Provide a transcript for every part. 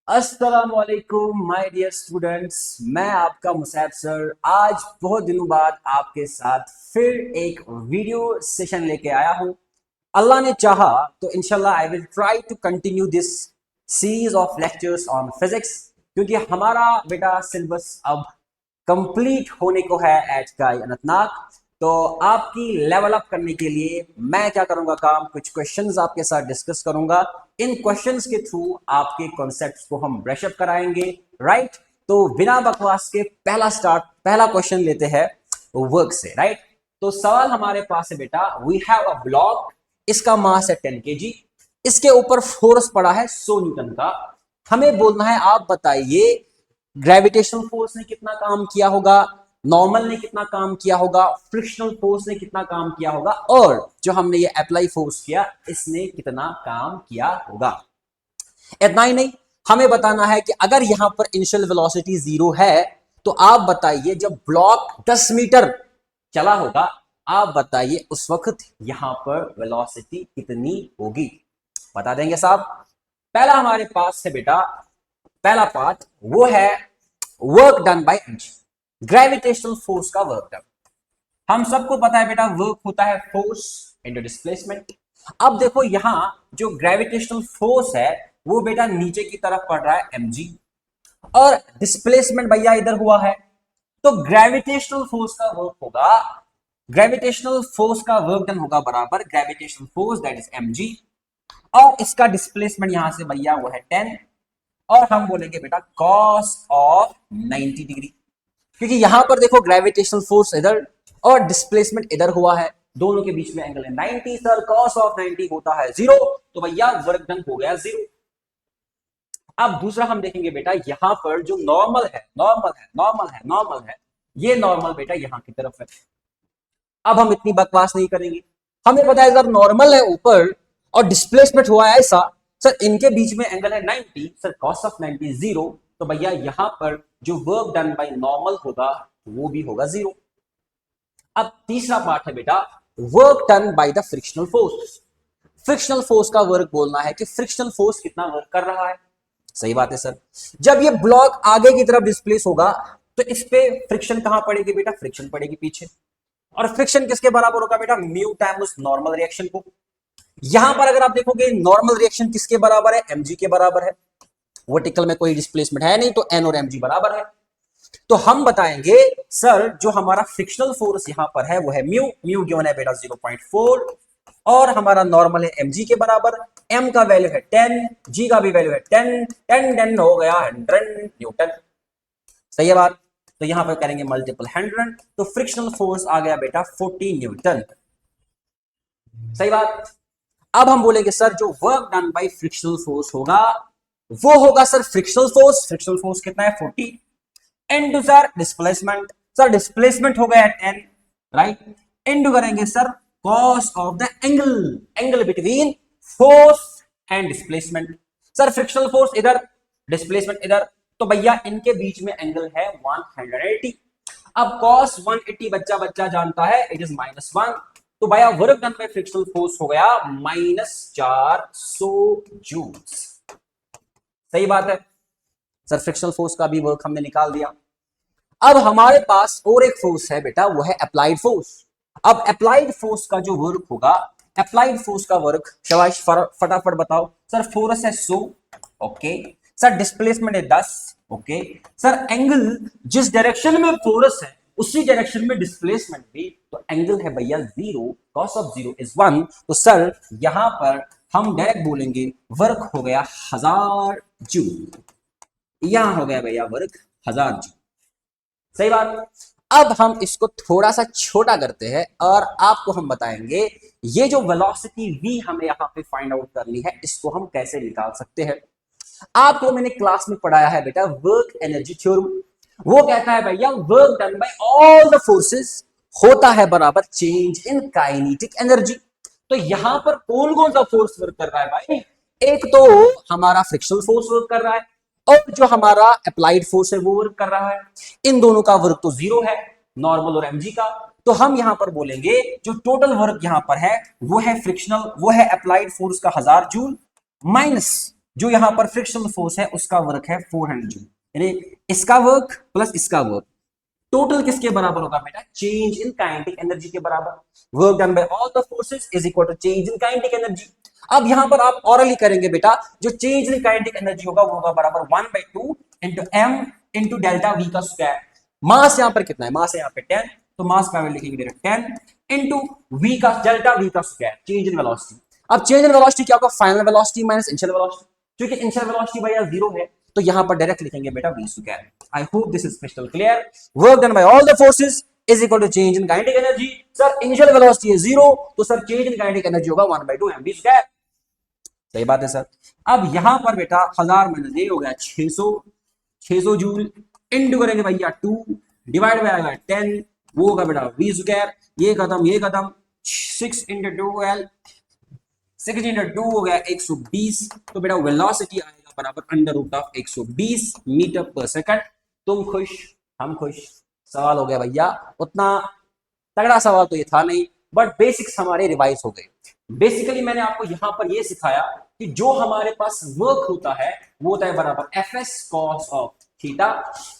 अस्सलामुअलैकुम my dear students. मैं आपका मुसैब सर आज बहुत दिनों बाद आपके साथ फिर एक वीडियो सेशन लेके आया हूं। अल्लाह ने चाहा तो इंशाल्लाह I will try to continue this series of lectures on physics, क्योंकि हमारा बेटा सिलेबस अब कंप्लीट होने को है एट का अनंतनाग। तो आपकी लेवल अप करने के लिए मैं क्या करूंगा काम, कुछ क्वेश्चंस आपके साथ डिस्कस करूंगा। इन क्वेश्चंस के थ्रू आपके कॉन्सेप्ट्स को हम ब्रश अप कराएंगे, राइट। तो बिना बकवास के पहला क्वेश्चन लेते हैं वर्क से, राइट। तो सवाल हमारे पास है बेटा, वी हैव अ ब्लॉक, इसका मास है 10 kg, इसके ऊपर फोर्स पड़ा है 100 न्यूटन का। हमें बोलना है, आप बताइए ग्रेविटेशनल फोर्स ने कितना काम किया होगा, नॉर्मल ने कितना काम किया होगा, फ्रिक्शनल फोर्स ने कितना काम किया होगा, और जो हमने ये अप्लाई फोर्स किया इसने कितना काम किया होगा। इतना ही नहीं, हमें बताना है कि अगर यहां पर इनिशियल वेलोसिटी 0 है तो आप बताइए जब ब्लॉक 10 मीटर चला होगा, आप बताइए उस वक्त यहां पर वेलोसिटी कितनी होगी। बता देंगे साहब। पहला हमारे पास है बेटा, पहला पार्ट वो है work done by energy, gravitational force का वर्क डन। हम सबको पता है बेटा वर्क होता है फोर्स इनटू डिस्प्लेसमेंट। अब देखो यहां जो ग्रेविटेशनल फोर्स है वो बेटा नीचे की तरफ पड़ रहा है mg, और डिस्प्लेसमेंट भैया इधर हुआ है। तो ग्रेविटेशनल फोर्स का वर्क होगा, ग्रेविटेशनल फोर्स का वर्क डन होगा बराबर gravitational force that is mg, और इसका डिस्प्लेसमेंट यहां से भैया वो है 10, और हम बोलेंगे बेटा cos ऑफ 90 डिग्री, क्योंकि यहां पर देखो ग्रेविटेशनल फोर्स इधर और डिस्प्लेसमेंट इधर हुआ है, दोनों के बीच में एंगल है 90। सर cos ऑफ 90 होता है 0, तो भैया वर्क डन हो गया 0। अब दूसरा हम देखेंगे बेटा, यहां पर जो नॉर्मल है, ये नॉर्मल बेटा यहां की तरफ है। अब हम इतनी बकवास नहीं करेंगे, हमें पता है जब नॉर्मल है ऊपर और डिस्प्लेसमेंट हुआ है ऐसा, सर इनके बीच में एंगल है 90, सर cos ऑफ 90 0, तो भैया यहां पर जो वर्क डन बाय नॉर्मल होगा वो भी होगा 0। अब तीसरा पार्ट है बेटा work done by the frictional force. Frictional force का वर्क बोलना है कि फ्रिक्शनल फोर्स कितना वर्क कर रहा है। सही बात है सर, जब ये ब्लॉक आगे की तरफ डिस्प्लेस होगा तो इस पे फ्रिक्शन कहां पड़ेगी बेटा, फ्रिक्शन पड़ेगी पीछे, और फ्रिक्शन किसके बराबर होगा बेटा, म्यू टाइम उस नॉर्मल रिएक्शन को। यहां पर अगर आप देखोगे नॉर्मल रिएक्शन किसके बराबर है, mg के बराबर है, वर्टिकल में कोई डिस्प्लेसमेंट है नहीं तो n और mg बराबर है। तो हम बताएंगे सर जो हमारा फ्रिक्शनल फोर्स यहां पर है वो है म्यू, म्यू गिवन है बेटा 0.4, और हमारा नॉर्मल है mg के बराबर, m का वैल्यू है 10, g का भी वैल्यू है 10, 10 10 हो गया 100 न्यूटन। सही है बात। तो यहां पर करेंगे मल्टीपल 100, तो फ्रिक्शनल फोर्स आ गया बेटा 40 न्यूटन। सही बात। अब हम बोलेंगे सर जो work done by frictional force होगा वो होगा sir frictional force, frictional force कितना है 40, into sir displacement, sir displacement हो गया 10, राइट, इनटू करेंगे sir cos of the angle, angle between force and displacement. Sir frictional force इधर, डिस्प्लेसमेंट इधर, तो भैया इनके बीच में एंगल है 180। अब cos 180 बच्चा बच्चा जानता है इट इज -1, तो भैया work done by frictional force हो गया -400 जूल्स। सही बात है सर, फ्रिक्शनल फोर्स का भी वर्क हमने निकाल दिया। अब हमारे पास और एक फोर्स है बेटा, वो है अप्लाइड फोर्स। अब अप्लाइड फोर्स का जो वर्क होगा, अप्लाइड फोर्स का वर्क शाबाश फटाफट बताओ। सर फोर्स है 100, ओके, सर डिस्प्लेसमेंट है 10, ओके, सर एंगल जिस डायरेक्शन में फोर्स है उसी डायरेक्शन में डिस्प्लेसमेंट भी, तो एंगल है भैया 0, cos ऑफ 0 इज 1, तो सर यहां पर हम डायरेक्ट बोलेंगे वर्क हो गया 1000 जूल, यहां हो गया भैया वर्क 1000 जूल। सही बात। अब हम इसको थोड़ा सा छोटा करते हैं और आपको हम बताएंगे ये जो वेलोसिटी v हमें यहां पे फाइंड आउट करनी है इसको हम कैसे निकाल सकते हैं। आपको मैंने क्लास में पढ़ाया है बेटा वर्क एनर्जी थ्योरम, वो कहता है भैया work done by all the forces होता है बराबर चेंज इन काइनेटिक एनर्जी। तो यहां पर कौन कौन सा फोर्स वर्क कर रहा है भाई, एक तो हमारा फ्रिक्शनल फोर्स वर्क कर रहा है, और जो हमारा अप्लाइड फोर्स है वो वर्क कर रहा है। इन दोनों का वर्क तो 0 है, नॉर्मल और mg का, तो हम यहां पर बोलेंगे जो टोटल वर्क यहां पर है वो है फ्रिक्शनल, वो है अप्लाइड फोर्स का 1000 जूल, माइनस जो यहां पर फ्रिक्शनल फोर्स है उसका वर्क है 400 जूल, यानी इसका वर्क प्लस इसका वर्क टोटल किसके बराबर होगा बेटा? चेंज इन काइनेटिक एनर्जी के बराबर। Work done by all the forces is equal to change in kinetic energy. अब यहां पर आप ऑरली करेंगे बेटा, जो चेंज इन काइनेटिक एनर्जी होगा वो होगा बराबर 1/2 into m into delta v का स्क्वायर। मास यहां पर कितना है? मास है यहां पे 10, तो मास का वैल्यू लिखेंगे बेटा 10 इंटू वी का डेल्टा वी का स्क्वायर, चेंज इन वेलोसिटी। अब चेंज इन वेलोसिटी क्या होगा? Final velocity minus initial velocity, क्योंकि इनिशियल वेलोसिटी भैया 0 है, तो यहां पर डायरेक्ट लिखेंगे बेटा v square. I hope this is crystal clear. Work done by all the forces is equal to change in kinetic energy. Sir initial velocity है 0, तो sir change in kinetic energy होगा 1/2 mv स्क्वायर। सही बात है sir. अब यहां पर बेटा 1000 माइनस ये हो गया 600 जूल, इंटू करेंगे भैया 2 डिवाइड बाय आएगा 10, वो होगा बेटा v स्क्वायर। ये खत्म 6 इंटू 12 6 इंटू 2 हो गया 120, तो बेटा वेलोसिटी आएगा बराबर अंडर रूट ऑफ 120 मीटर पर सेकंड। तुम खुश, हम खुश। सवाल हो गया भैया, उतना तगड़ा सवाल तो ये था नहीं, बट बेसिक्स हमारे रिवाइज हो गए। बेसिकली मैंने आपको यहां पर ये सिखाया कि जो हमारे पास वर्क होता है वो होता है बराबर Fs cos ऑफ थीटा।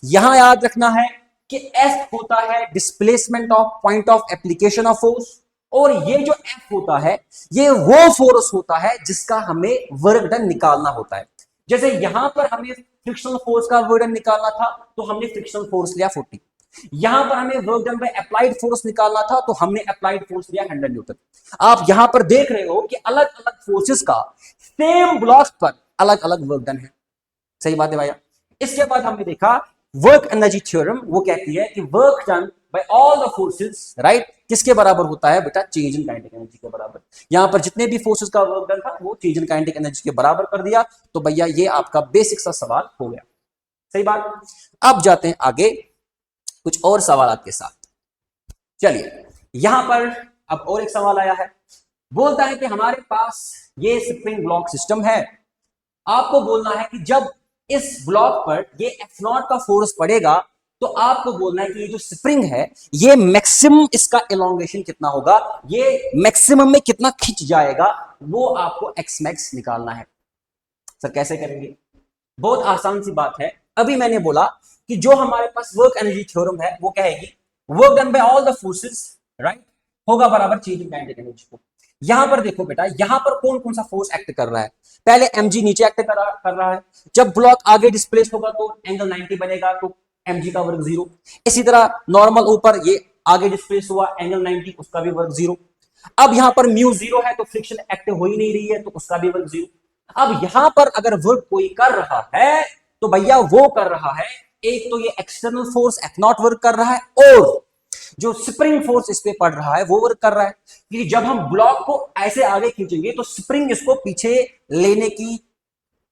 यहां याद रखना है कि F होता है displacement of point of application of force, और ये जो F होता है ये वो फोर्स होता है जिसका हमें वर्क डन निकालना होता है। जैसे यहां पर हमें फ्रिक्शनल फोर्स का वर्क डन निकालना था तो हमने फ्रिक्शनल फोर्स लिया 40, यहां पर हमें work done by applied force निकालना था तो हमने अप्लाइड फोर्स लिया 100 न्यूटन। आप यहां पर देख रहे हो कि अलग अलग फोर्सेस का सेम ब्लॉक पर अलग अलग वर्क डन है। सही बात है भैया। इसके बाद हमने देखा वर्क एनर्जी थ्योरम, वो कहती है कि work done by all the forces right किसके बराबर होता है बेटा? चेंज इन काइनेटिक एनर्जी के बराबर। यहां पर जितने भी फोर्सेस का वर्क डन था वो चेंज इन काइनेटिक एनर्जी के बराबर कर दिया, तो भैया ये आपका बेसिक सा सवाल हो गया। सही बात। अब जाते हैं आगे कुछ और सवाल आपके साथ। चलिए यहां पर अब और एक सवाल आया है, बोलता है कि हमारे पास ये स्प्रिंग ब्लॉक सिस्टम है, आपको बोलना है कि जब इस ब्लॉक पर ये F0 का फोर्स पड़ेगा तो आपको बोलना है कि ये जो स्प्रिंग है ये मैक्सिमम इसका एलोंगेशन कितना होगा, ये मैक्सिमम में कितना खिंच जाएगा, वो आपको एक्स मैक्स निकालना है। सर कैसे करेंगे? बहुत आसान सी बात है। अभी मैंने बोला कि जो हमारे पास वर्क एनर्जी थ्योरम है वो कहेगी work done by all the forces right होगा बराबर चेंज इन काइनेटिक एनर्जी को। यहां पर देखो बेटा, यहां पर कौन कौन सा फोर्स एक्ट कर रहा है? पहले mg नीचे एक्ट कर रहा है, जब ब्लॉक आगे डिस्प्लेस होगा तो एंगल 90 बनेगा, तो mg का वर्ग 0। इसी तरह नॉर्मल ऊपर ये आगे डिस्प्लेस हुआ एंगल 90, उसका भी वर्ग 0। अब यहां पर म्यू 0 है तो फ्रिक्शन एक्ट हो ही नहीं रही है, तो उसका भी वर्ग 0। अब यहां पर अगर वर्क कोई कर रहा है तो भैया वो कर रहा है, एक तो ये एक्सटर्नल फोर्स F0 वर्क कर रहा है, और जो स्प्रिंग फोर्स इस पे पड़ रहा है वो वर्क कर रहा है। कि जब हम ब्लॉक को ऐसे आगे खींचेंगे तो स्प्रिंग इसको पीछे लेने की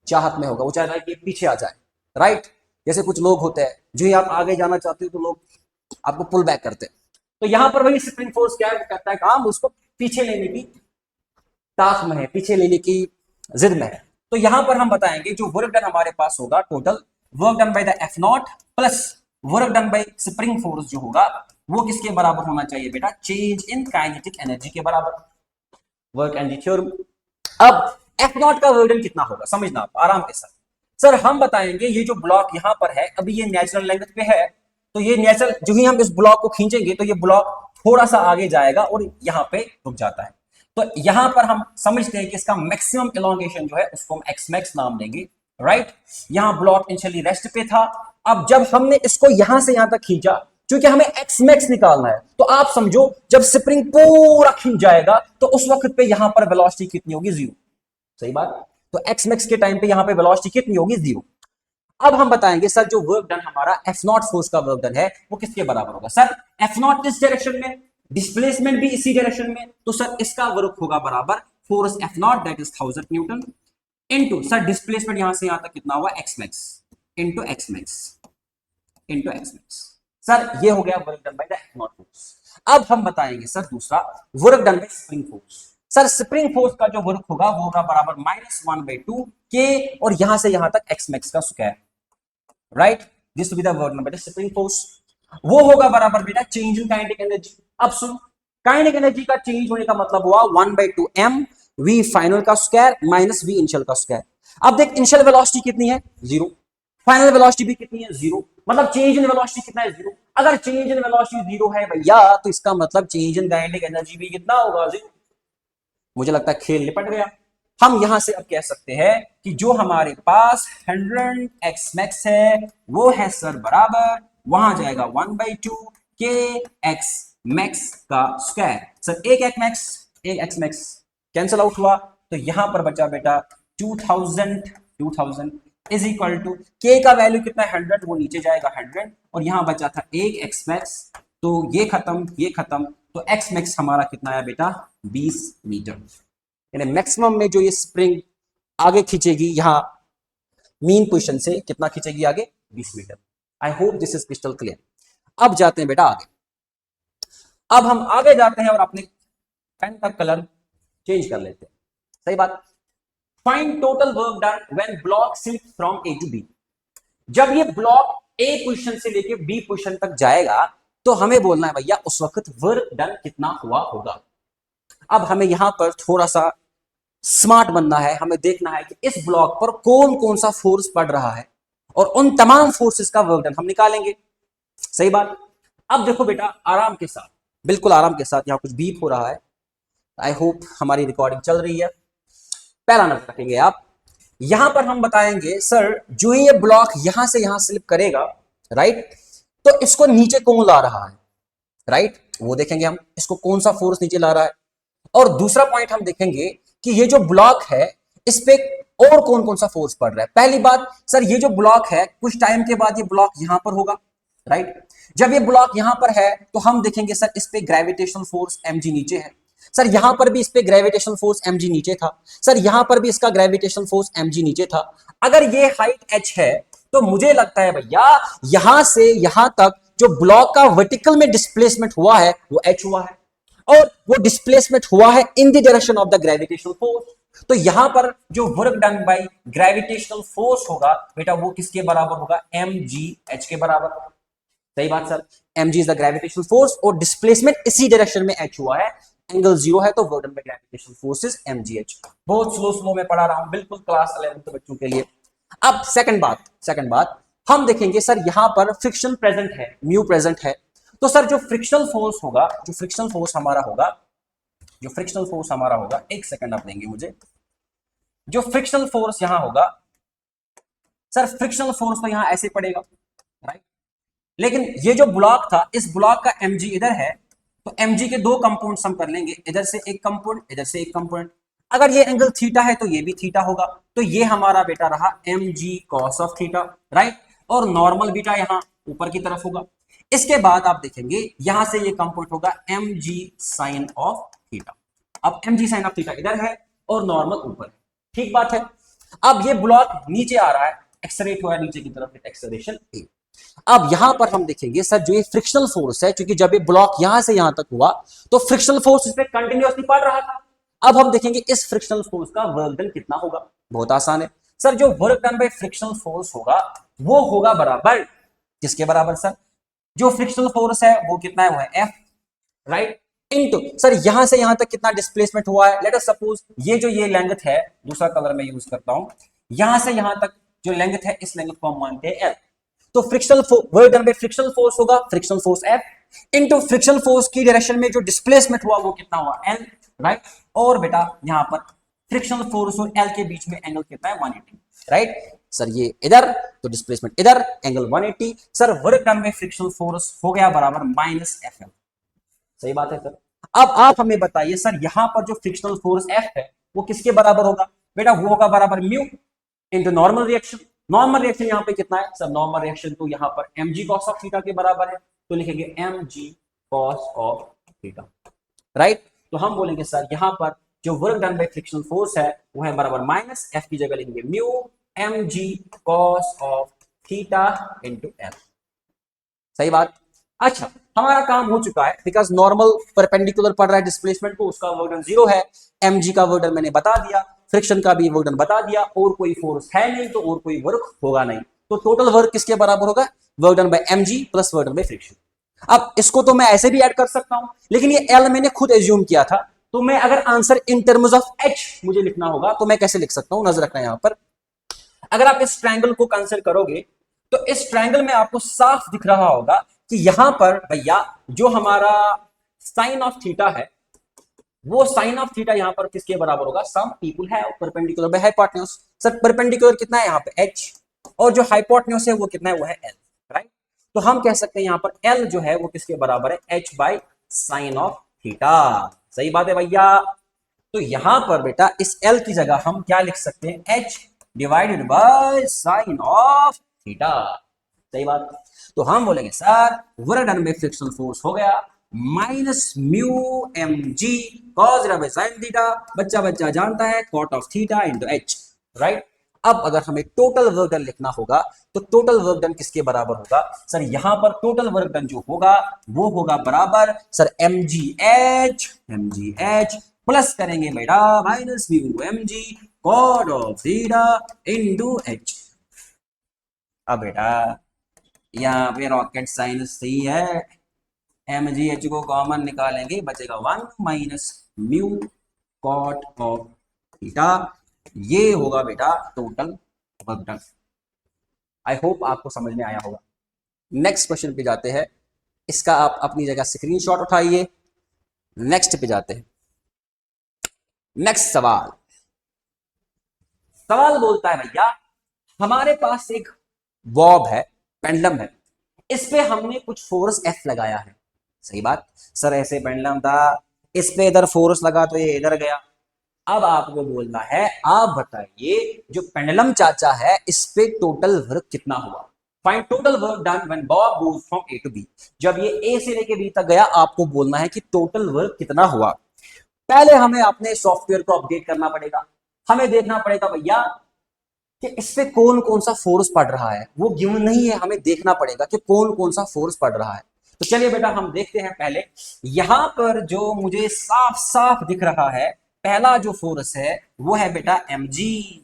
चाहत में होगा, वो चाहता है कि पीछे आ जाए राइट। जैसे कुछ लोग होते हैं जो ही आप आगे जाना चाहते हो तो लोग आपको पुल बैक करते हैं, तो यहां पर वही स्प्रिंग फोर्स क्या करता है काम, उसको पीछे लेने की ताक में है, पीछे लेने की जिद में है। तो यहां पर हम बताएंगे जो वर्क डन हमारे पास होगा total work done by the F0 plus work done bye spring force जो होगा वो किसके बराबर होना चाहिए बेटा? चेंज इन काइनेटिक एनर्जी के बराबर। Work energy theorem. अब F0 का वर्क डन कितना होगा समझना आप आराम के साथ। सर हम बताएंगे ये जो ब्लॉक यहां पर है अभी ये नेचुरल लेंथ पे है, तो ये नेचुरल जो ही हम इस ब्लॉक को खींचेंगे तो ये ब्लॉक थोड़ा सा आगे जाएगा और यहां पे रुक जाता है। तो यहां पर हम समझते हैं कि इसका मैक्सिमम एलोंगेशन जो है उसको हम एक्स मैक्स नाम देंगे राइट। यहां ब्लॉक इनिशियली रेस्ट पे था, अब जब हमने इसको यहां से यहां तक खींचा, क्योंकि हमें एक्स मैक्स निकालना है, तो आप समझो जब स्प्रिंग पूरा खींच जाएगा तो उस वक्त पे यहां पर वेलोसिटी कितनी होगी? 0। सही बात। तो एक्स मैक्स के टाइम पे यहां पे वेलोसिटी कितनी होगी? 0। अब हम बताएंगे सर जो वर्क डन हमारा F0 फोर्स का वर्क डन है वो किसके बराबर होगा? सर F0 इस डायरेक्शन में, डिस्प्लेसमेंट भी इसी डायरेक्शन में, तो सर इसका वर्क होगा बराबर force F0 that is 1000 Newton into sir displacement यहां से यहां तक कितना हुआ? x max into x max into x max. Sir ये हो गया work done by the F0 force. अब हम बताएंगे सर दूसरा work done bye spring force. Sir spring force का जो वर्क होगा वो होगा बराबर -1/2 k और यहां से यहां तक x मैक्स का square right. This will be the work done by the spring force. वो होगा बराबर बेटा चेंज इन काइनेटिक एनर्जी। अब सुन, काइनेटिक एनर्जी का चेंज होने का मतलब हुआ 1/2 m v फाइनल का स्क्वायर माइनस v इनिशियल का स्क्वायर। अब देख इनिशियल वेलोसिटी कितनी है, 0, फाइनल वेलोसिटी भी कितनी है, 0, मतलब चेंज इन वेलोसिटी कितना है, 0। अगर चेंज इन वेलोसिटी 0 है भैया, तो इसका मतलब चेंज इन काइनेटिक एनर्जी भी कितना होगा, 0। मुझे लगता है खेल निपट गया। हम यहां से अब कह सकते हैं कि जो हमारे पास 100 एक्स मैक्स है वो है सर बराबर, वहां जाएगा 1/2 के एक्स मैक्स का स्क्वायर। सर एक एक्स मैक्स कैंसिल आउट हुआ, तो यहां पर बचा बेटा 2000 इज इक्वल टू के का वैल्यू कितना है 100, वो नीचे जाएगा 100, और यहां बचा था एक एक्स मैक्स, तो ये खत्म, तो एक्स मैक्स हमारा कितना है बेटा 20 मीटर। यानी मैक्सिमम में जो ये स्प्रिंग आगे खींचेगी यहां मीन पोजीशन से कितना खींचेगी आगे, 20 metre. I hope this is crystal clear. अब जाते हैं बेटा आगे, अब हम आगे जाते हैं और अपने पेन का कलर चेंज कर लेते हैं। सही बात। Find total work done when block shift from A to B. जब ये ब्लॉक ए पोजीशन से लेके बी पोजीशन तक जाएगा तो हमें बोलना है भैया उस वक्त वर्क डन कितना हुआ होगा। अब हमें यहां पर थोड़ा सा स्मार्ट बनना है, हमें देखना है कि इस ब्लॉक पर कौन कौन सा फोर्स पड़ रहा है और उन तमाम फोर्सेस का वर्क डन हम निकालेंगे। सही बात। अब देखो बेटा आराम के साथ, बिल्कुल आराम के साथ, यहां कुछ बीप हो रहा है, आई होप हमारी रिकॉर्डिंग चल रही है। पहला नजर रखेंगे आप, यहां पर हम बताएंगे सर जो ये ब्लॉक यहां से यहां स्लिप करेगा, राइट, तो इसको नीचे कौन ला रहा है, राइट, वो देखेंगे हम, इसको कौन सा फोर्स नीचे ला रहा है। और दूसरा पॉइंट हम देखेंगे कि ये जो ब्लॉक है इस पे और कौन कौन सा फोर्स पड़ रहा है। पहली बात सर, ये जो ब्लॉक है कुछ टाइम के बाद ये ब्लॉक यहां पर होगा, राइट। जब ये ब्लॉक यहां पर है तो हम देखेंगे सर इस पे ग्रेविटेशनल फोर्स mg नीचे है। सर यहां पर भी इस पे ग्रेविटेशनल फोर्स mg नीचे था। सर यहां पर भी इसका ग्रेविटेशनल फोर्स mg नीचे था। अगर ये हाइट h है तो मुझे लगता है भैया यहां से यहां तक जो ब्लॉक का वर्टिकल में डिस्प्लेसमेंट हुआ है वो h हुआ है, और वो डिस्प्लेसमेंट हुआ है in the direction of the gravitational force. तो यहां पर जो work done by gravitational force होगा बेटा वो किसके बराबर होगा, mg h के बराबर। सही बात sir, mg is the gravitational force और डिस्प्लेसमेंट इसी डायरेक्शन में h हुआ है, एंगल 0 है तो work done by gravitational force is mgh। बहुत स्लो में पढ़ा रहा हूं, बिल्कुल क्लास 11th बच्चों के लिए। अब सेकंड बात हम देखेंगे सर यहां पर फ्रिक्शन प्रेजेंट है, म्यू प्रेजेंट है, तो सर जो फ्रिक्शनल फोर्स होगा, जो फ्रिक्शनल फोर्स हमारा होगा, एक सेकंड आप देंगे मुझे, जो फ्रिक्शनल फोर्स यहां होगा सर, फ्रिक्शनल फोर्स तो यहां ऐसे पड़ेगा, राइट, लेकिन ये जो ब्लॉक था इस ब्लॉक का mg इधर है, तो mg के दो कंपोनेंट्स हम कर लेंगे, इधर से एक कंपोनेंट, इधर से एक कंपोनेंट। अगर ये एंगल थीटा है तो ये भी थीटा होगा, तो ये हमारा बेटा रहा mg cos of theta, right, और नॉर्मल बीटा यहां ऊपर की तरफ होगा। इसके बाद आप देखेंगे यहां से ये कंपोनेंट होगा mg sin ऑफ थीटा। अब mg sin ऑफ थीटा इधर है और नॉर्मल ऊपर है, ठीक बात है। अब ये ब्लॉक नीचे आ रहा है, एक्सलेरेट हुआ है नीचे की तरफ, एक्सलेरेशन a। अब यहां पर हम देखेंगे सर जो ये फ्रिक्शनल फोर्स है, क्योंकि जब ये ब्लॉक यहां से यहां तक हुआ तो फ्रिक्शनल फोर्स इस पे कंटिन्यूअसली पड़ रहा था। अब हम देखेंगे इस फ्रिक्शनल फोर्स का वर्क डन कितना होगा। बहुत आसान है सर, जो work done by frictional force होगा वो होगा बराबर किसके बराबर सर, जो फ्रिक्शनल फोर्स है वो कितना है, वो है F, राइट, इनटू सर यहां से यहां तक कितना डिस्प्लेसमेंट हुआ है। लेट अस सपोज ये लेंथ है, दूसरा कलर मैं यूज करता हूं, यहां से यहां तक जो लेंथ है इस लेंथ को हम मानते हैं L। तो frictional work done by frictional force होगा frictional force F into frictional force की डायरेक्शन में जो डिस्प्लेसमेंट हुआ वो कितना हुआ, L, राइट। और बेटा यहां पर फ्रिक्शनल फोर्स और L के बीच में एंगल कितना है, 180, राइट। सर ये इधर तो डिस्प्लेसमेंट इधर, angle 180। Sir work done by frictional force हो गया बराबर -FL। सही बात है सर। अब आप हमें बताइए सर यहां पर जो फ्रिक्शनल फोर्स F है वो किसके बराबर होगा, बेटा वो होगा बराबर mu into normal reaction. Normal reaction यहां पे कितना है सर, नॉर्मल रिएक्शन तो यहां पर mg cos ऑफ थीटा के बराबर है, तो लिखेंगे mg cos of theta, right. तो हम बोलेंगे सर यहां पर जो work done by frictional force है वो है बराबर -F की जगह लिखेंगे mu mg cos of theta into L। सही बात। अच्छा हमारा काम हो चुका है, बिकॉज नॉर्मल परपेंडिकुलर पड़ रहा है डिस्प्लेसमेंट को, उसका वर्क डन 0 है, mg का वर्क डन मैंने बता दिया, फ्रिक्शन का भी वर्क डन बता दिया, और कोई फोर्स है नहीं तो और कोई वर्क होगा नहीं, तो टोटल वर्क किसके बराबर होगा, work done bye mg plus work done by friction. अब इसको तो मैं ऐसे भी ऐड कर सकता हूं, लेकिन ये L मैंने खुद एज्यूम किया था, तो मैं अगर answer in terms of H मुझे लिखना होगा तो मैं कैसे लिख सकता हूं, नजर रखना यहां पर, अगर आप इस ट्रायंगल को कंसिडर करोगे तो इस ट्रायंगल में आपको साफ दिख रहा होगा कि यहां पर भैया जो हमारा साइन ऑफ थीटा है वो साइन ऑफ थीटा यहां पर किसके बराबर होगा, सम पीपल है perpendicular by hypotenuse. Sir perpendicular कितना है यहाँ पे h, और जो हाइपोटेन्यूज है वो कितना है, वो है l, राइट। तो हम कह सकते हैं यहाँ पर l जो है वो किसके बराबर है, h bye sine of theta. सही बात है भैया। तो यहां पर बेटा इस l की जगह हम क्या लिख सकते हैं, h divided by sine of theta. सही बात। तो हम बोलेंगे सर वर्क डन में फ्रिक्शनल फोर्स हो गया minus mu m g cos sine theta, बच्चा बच्चा जानता है cot of theta into h, right. अब अगर हमें टोटल वर्क डन लिखना होगा तो टोटल वर्क डन किसके बराबर होगा, सर यहां पर टोटल वर्क डन जो होगा वो होगा बराबर sir m g h plus करेंगे बेटा minus mu m g cot of theta into h. अब बेटा यहाँ पे रॉकेट साइंस सही है, एम जी एच को कॉमन निकालेंगे बचेगा 1 minus mu cot of theta. ये होगा बेटा total work done. I hope आपको समझ में आया होगा। नेक्स्ट क्वेश्चन पे जाते हैं, इसका आप अपनी जगह स्क्रीनशॉट उठाइए। नेक्स्ट पे जाते हैं। नेक्स्ट सवाल, सवाल बोलता है भैया हमारे पास एक बॉब है, पेंडलम है, इस पे हमने कुछ फोर्स एफ लगाया है। सही बात। सर ऐसे पेंडलम था, इस पे इधर फोर्स लगा तो ये इधर गया। अब आपको बोलना है, आप बताइए जो पेंडलम चाचा है इस पे टोटल वर्क कितना हुआ। Find total work done when bob moves from A to B. जब ये ए से लेके बी तक गया आपको बोलना है कि टोटल वर्क कितना हुआ। पहले हमें अपने सॉफ्टवेयर को अपडेट करना पड़ेगा। हमें देखना पड़ेगा भैया कि इस पे कौन कौन सा फोर्स पड़ रहा है, वो गिवन नहीं है, हमें देखना पड़ेगा कि कौन कौन सा फोर्स पड़ रहा है। तो चलिए बेटा हम देखते हैं। पहले यहां पर जो मुझे साफ साफ दिख रहा है, पहला जो फोर्स है वो है बेटा mg,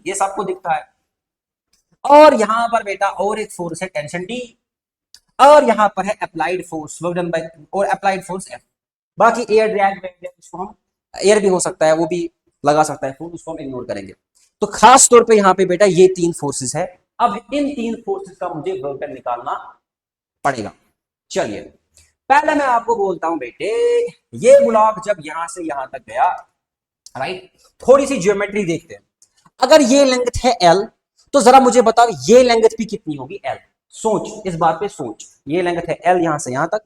ये सबको दिखता है। और यहां पर बेटा और एक फोर्स है टेंशन T, और यहां पर है applied force work done bye और अप्लाइड फोर्स F। बाकी एयर ड्रैग उसको हम एयर भी हो सकता है, वो भी लगा सकता है फोर्स, उसको हम इग्नोर करेंगे। तो खास तौर पे यहां पे बेटा ये तीन फोर्सेस है। अब इन तीन फोर्सेस का मुझे वर्क डन निकालना पड़ेगा। चलिए पहले मैं आपको बोलता हूं बेटे, ये ब्लॉक जब यहां से यहां तक गया, राइट, थोड़ी सी ज्योमेट्री देखते हैं। अगर ये लेंथ है L तो जरा मुझे बताओ ये लेंथ भी कितनी होगी L। सोच इस बात पे सोच, ये लेंथ है L यहां से यहां तक,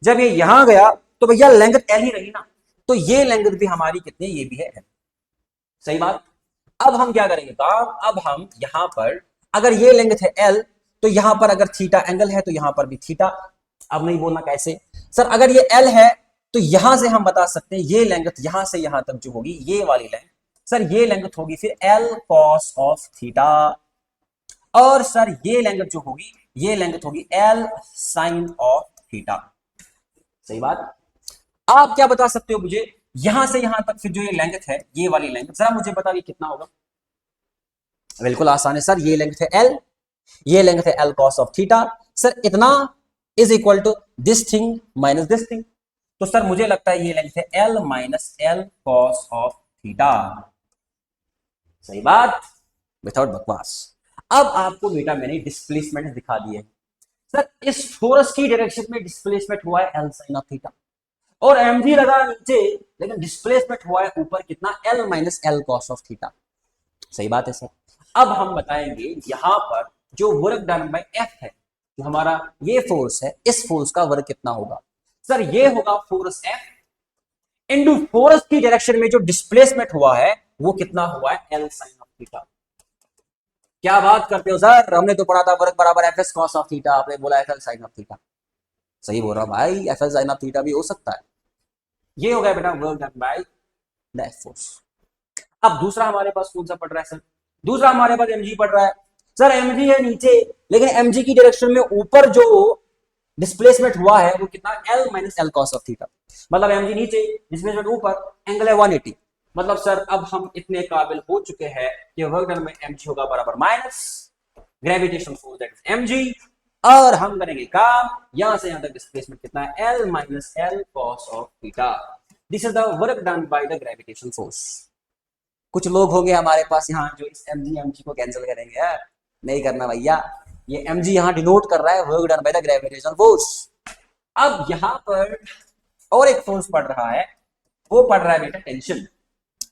जब ये यहां गया तो भैया लेंथ L ही रही ना, तो ये लेंथ भी हमारी कितनी, ये भी है L। सही बात। अब हम क्या करेंगे काम, अब हम यहां पर अगर ये लेंथ है L तो यहां पर अगर थीटा एंगल है तो यहां पर भी थीटा। अब नहीं बोलना कैसे सर, अगर ये L है तो यहां से हम बता सकते हैं ये लेंथ यहां से यहां तक जो होगी ये वाली लेंथ, सर ये लेंथ होगी फिर L cos ऑफ थीटा, और सर ये लेंथ जो होगी ये लेंथ होगी L sin ऑफ थीटा। सही बात। आप क्या बता सकते हो मुझे, यहां से यहां तक फिर जो ये लेंथ है ये वाली लेंथ, जरा मुझे बताइए कितना होगा। बिल्कुल आसान है सर, ये लेंथ है L, ये लेंथ है L cos of theta, sir इतना is equal to this thing minus this thing. तो सर मुझे लगता है ये लेंथ है L माइनस L cos ऑफ थीटा। सही बात, विदाउट बकवास। अब आपको बेटा मैंने डिस्प्लेसमेंट दिखा दिए। सर इस फोर्स की डायरेक्शन में डिस्प्लेसमेंट हुआ है L sin ऑफ थीटा, और mg लगा नीचे, लेकिन डिस्प्लेसमेंट हुआ है ऊपर कितना, L माइनस L cos ऑफ थीटा। सही बात है सर। अब हम बताएंगे यहां पर जो वर्क डन बाय F है, जो हमारा ये फोर्स है, इस फोर्स का वर्क कितना होगा। सर ये होगा फोर्स F इनटू फोर्स की डायरेक्शन में जो डिस्प्लेसमेंट हुआ है वो कितना हुआ है, L sin ऑफ थीटा। क्या बात करते हो सर, हमने तो पढ़ा था वर्क बराबर Fs cos ऑफ थीटा, आपने बोला Fl sin ऑफ थीटा। सही बोल रहा भाई, Fl sin ऑफ थीटा भी हो सकता है। ये हो गया बेटा work done by the force. अब दूसरा हमारे पास कौन सा पड़ रहा है सर, दूसरा हमारे पास mg पड़ रहा है। सर mg है नीचे, लेकिन mg की डायरेक्शन में ऊपर जो डिस्प्लेसमेंट हुआ है वो कितना, L माइनस L cos ऑफ थीटा। मतलब mg नीचे, डिस्प्लेसमेंट ऊपर, एंगल है 180। मतलब सर अब हम इतने काबिल हो चुके हैं कि वर्क डन में mg होगा बराबर minus gravitational force that is mg, और हम करेंगे काम, यहां से यहां तक डिस्प्लेसमेंट कितना है, L माइनस L cos of theta. This is the work done by the gravitational force. कुछ लोग होंगे हमारे पास यहाँ जो इस mg को कैंसिल करेंगे यार, नहीं करना भैया, ये mg यहां डिनोट कर रहा है work done by the gravitational force. अब यहां पर और एक फोर्स पड़ रहा है, वो पड़ रहा है बेटा टेंशन।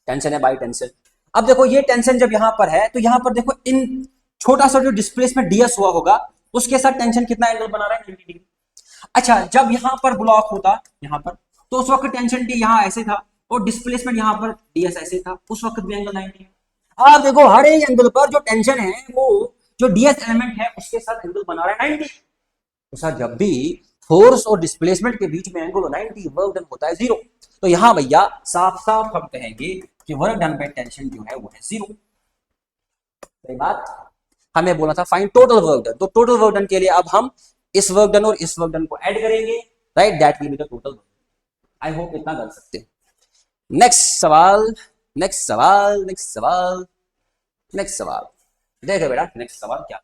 टेंशन है बाई टेंशन। अब देखो ये टेंशन जब यहां पर है तो यहां पर देखो इन छोटा सा जो डिस्प्लेसमेंट ds हुआ होगा उसके साथ टेंशन कितना एंगल बना रहा है 90 डिग्री। अच्छा जब यहां पर ब्लॉक होता यहां पर तो उस वक्त टेंशन टी यहां ऐसे था और डिस्प्लेसमेंट यहां पर ds ऐसे था, उस वक्त भी एंगल 90 है। आप देखो हर एक एंगल पर जो टेंशन है वो जो ds एलिमेंट है उसके साथ एंगल बना रहा है 90। तो सर जब भी फोर्स और डिस्प्लेसमेंट के बीच में एंगल 90, वर्क डन होता है 0। तो यहां भैया साफ साफ हम कहेंगे कि वर्क डन बाय टेंशन जो है वो है 0। सही बात। हमें बोला था फाइंड टोटल वर्क डन, तो टोटल वर्क डन के लिए अब हम इस वर्क डन और इस वर्क डन को ऐड करेंगे, right, that will be the total work. I hope इतना कर सकते हैं। नेक्स्ट सवाल, नेक्स्ट सवाल, नेक्स्ट सवाल, नेक्स्ट सवाल। देखो बेटा नेक्स्ट सवाल क्या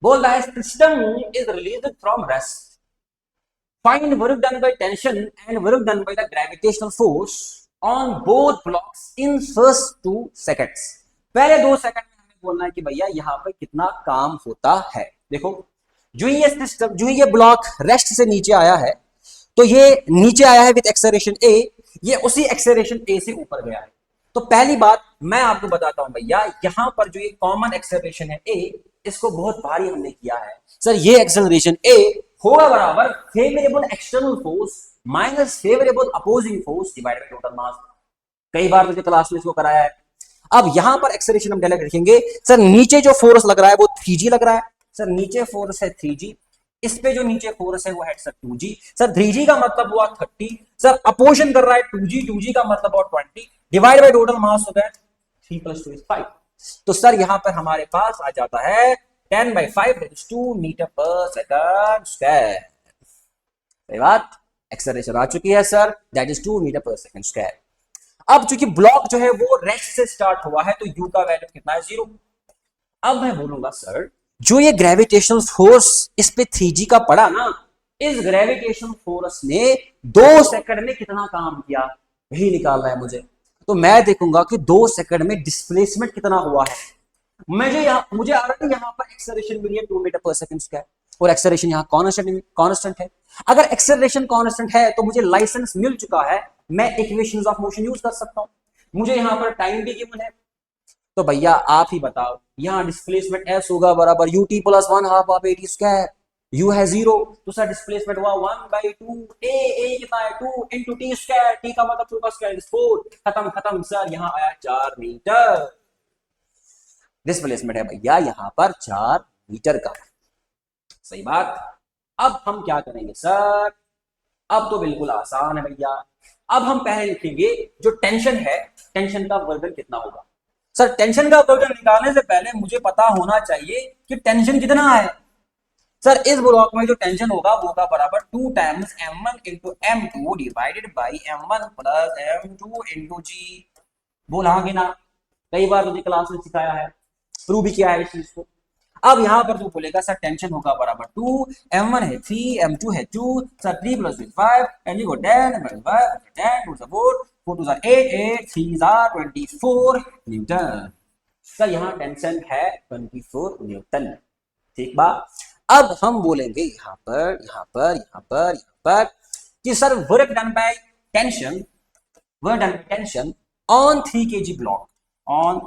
बोल रहा है, system is released from rest, find work done by tension and work done by the gravitational force on both blocks in first 2 seconds. पहले 2 सेकंड में हमें बोलना है कि भैया यहां पर कितना काम होता है। देखो जो ये सिस्टम, जो ये ब्लॉक रेस्ट से नीचे आया है तो ये नीचे आया है विद एक्सेलरेशन a, ये उसी एक्सेलरेशन a से ऊपर गया है। तो पहली बात मैं आपको बताता हूं भैया, यहां पर जो ये कॉमन एक्सेलरेशन है a, इसको बहुत भारी हमने किया है। सर ये एक्सेलरेशन a होगा बराबर favourable external force minus favourable opposing force divided by total mass. कई बार मुझे क्लास में इसको कराया है। अब यहां पर एक्सेलरेशन हम डायरेक्ट लिखेंगे, सर नीचे जो फोर्स लग रहा है वो 3g लग रहा है। सर नीचे फोर्स है 3g, इस पे जो नीचे फोर्स है वो है सर 2g। सर 3g का मतलब हुआ 30, सर अपोजिशन कर रहा है 2g, 2g का मतलब हुआ 20, डिवाइड बाय टोटल मास होता है 3 + 2 = 5। तो सर यहां पर हमारे पास आ जाता है 10/5 that is 2 मीटर पर सेकंड स्क्वायर। सही बात, एक्सेलरेशन आ चुकी है सर, दैट इज 2 मीटर पर सेकंड स्क्वायर। अब चूंकि ब्लॉक जो है वो रेस्ट से स्टार्ट हुआ है तो u का वैल्यू कितना है 0। अब मैं बोलूंगा सर जो ये ग्रेविटेशनल फोर्स इस पे 3g का पड़ा ना, इस ग्रेविटेशनल फोर्स ने 2 सेकंड में कितना काम किया वही निकालना है मुझे। तो मैं देखूंगा कि 2 सेकंड में डिस्प्लेसमेंट कितना हुआ है। मुझे ऑलरेडी यहां पर एक्सेलरेशन मिली है 2 मीटर पर सेकंड स्क्वायर और एक्सेलरेशन यहां कांस्टेंट है। अगर एक्सेलरेशन कांस्टेंट है तो मुझे लाइसेंस मिल चुका है, मैं इक्वेशंस ऑफ मोशन यूज कर सकता हूं। मुझे यहां पर टाइम भी गिवन है, तो भैया आप ही बताओ यहां डिस्प्लेसमेंट s होगा बराबर ut + 1/2 of at square, u है 0 तो सर डिस्प्लेसमेंट हुआ 1/2 a कितना है 2 * t स्क्वायर, t का मतलब 2 का स्क्वायर इज 4। खत्म सर, यहां आया 4 मीटर डिस्प्लेसमेंट है भैया यहां पर 4 मीटर का। सही बात। अब हम क्या करेंगे सर, अब तो बिल्कुल आसान है भैया। अब हम पहले लिखेंगे जो टेंशन है, टेंशन का वर्ग कितना होगा। सर टेंशन का वर्ग निकालने से पहले मुझे पता होना चाहिए कि टेंशन कितना है। सर इस ब्लॉक में जो टेंशन होगा वो होगा बराबर 2 times m1 * m2 divided by m1 + m2 * g। बोला कि ना, कई बार मुझे क्लास में सिखाया है, प्रूव भी किया है इस चीज को। अब यहां पर तू बोलेगा सर टेंशन होगा बराबर 2, m1 है 3, m2 है 2, sir 3 + 3 5, and you go 10, 5, 10, 2 4, 4 2 8, 8 3 24 Newton. Sir यहां टेंशन है 24 न्यूटन। ठीक बा। अब हम बोलेंगे यहां पर कि sir work done by tension on 3 kg block, on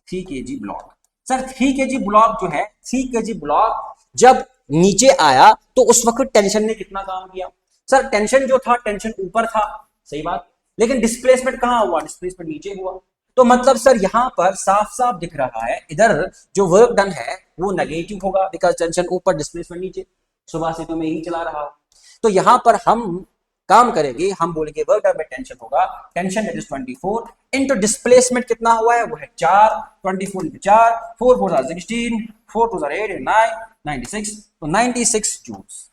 3 kg block. Sir 3 kg block जो है, 3 kg ब्लॉक जब नीचे आया तो उस वक्त टेंशन ने कितना काम किया। सर टेंशन जो था, टेंशन ऊपर था, सही बात, लेकिन डिस्प्लेसमेंट कहां हुआ, डिस्प्लेसमेंट नीचे हुआ। तो मतलब सर यहां पर साफ साफ दिख रहा है इधर जो वर्क डन है वो नेगेटिव होगा, बिकॉज टेंशन ऊपर डिस्प्लेसमेंट नीचे। सुबह से तो मैं यही चला रहा हूं। तो यहां पर हम काम करेंगे, हम बोलेंगे वर्क डन बाय टेंशन होगा tension that is 24 into displacement कितना हुआ है वो है 4, 24 × 4, 4 4 16, 4 2 8 9 96, तो 96 joules.